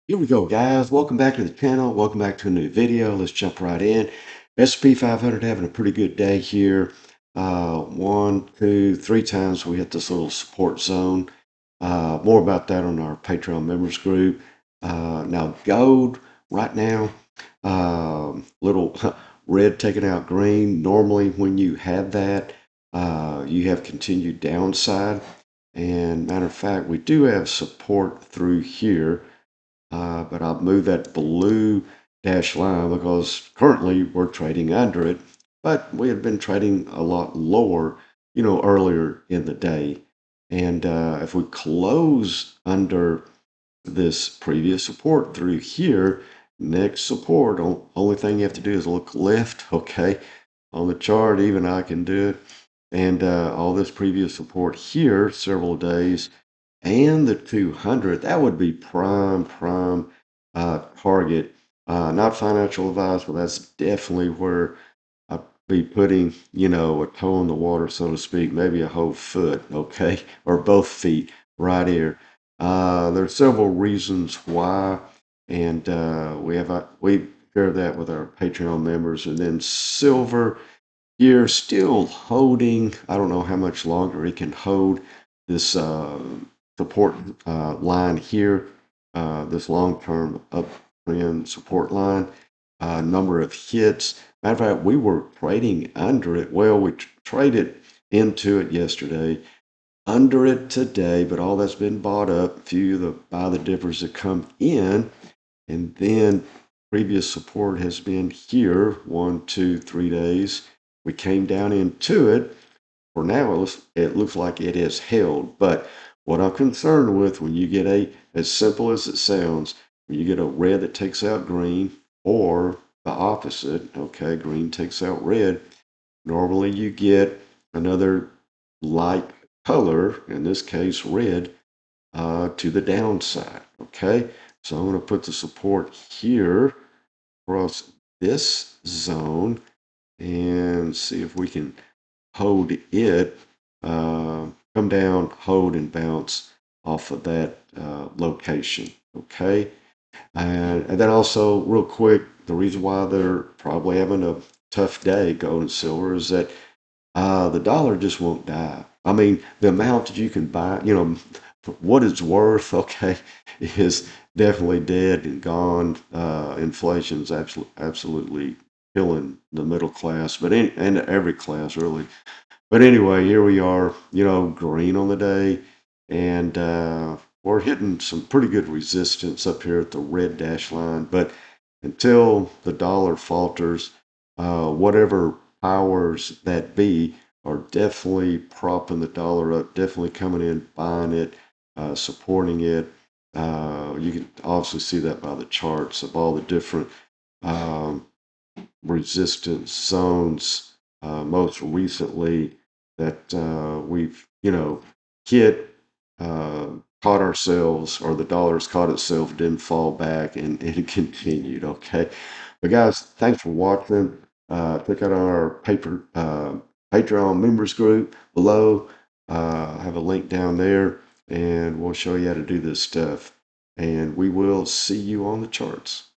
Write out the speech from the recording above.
Here we go, guys. Welcome back to the channel. Welcome back to a new video. Let's jump right in. S&P 500 having a pretty good day here. One, two, three times we hit this little support zone. More about that on our Patreon members group. Now, gold right now, little red taking out green. Normally, when you have that, you have continued downside. And matter of fact, we do have support through here. But I'll move that blue dash line because currently we're trading under it, but we had been trading a lot lower, earlier in the day. And if we close under this previous support through here, next support, only thing you have to do is look left, okay? On the chart, even I can do it. And all this previous support here, several days, and the 200, that would be prime target. Not financial advice, but that's definitely where I'd be putting, a toe in the water, so to speak, maybe a whole foot, okay, or both feet right here. There's several reasons why, and we share that with our Patreon members. And then silver here still holding. I don't know how much longer it can hold this support line here, this long-term uptrend support line. Number of hits. Matter of fact, we were trading under it. Well, we traded into it yesterday, under it today, but all that's been bought up. A few of the buy the dippers that come in, and then previous support has been here 1, 2, 3 days. We came down into it. For now, it looks like it has held. But what I'm concerned with, when you get as simple as it sounds, when you get a red that takes out green, or the opposite, okay, green takes out red, normally you get another light color, in this case red, to the downside, okay? So I'm going to put the support here across this zone and see if we can hold it, come down, hold, and bounce off of that location, okay? And then also, real quick, the reason why they're probably having a tough day, gold and silver, is that the dollar just won't die. I mean, the amount that you can buy, for what it's worth, okay, is definitely dead and gone. Inflation's absolutely killing the middle class, and every class really. But anyway, here we are, green on the day, and we're hitting some pretty good resistance up here at the red dash line. But until the dollar falters, whatever powers that be are definitely propping the dollar up, definitely coming in, buying it, supporting it. You can also see that by the charts of all the different um, resistance zones, most recently that we've, hit, caught ourselves, or the dollar's caught itself, didn't fall back, and continued, okay? But guys, thanks for watching. Check out our Patreon members group below. I have a link down there, and we'll show you how to do this stuff. And we will see you on the charts.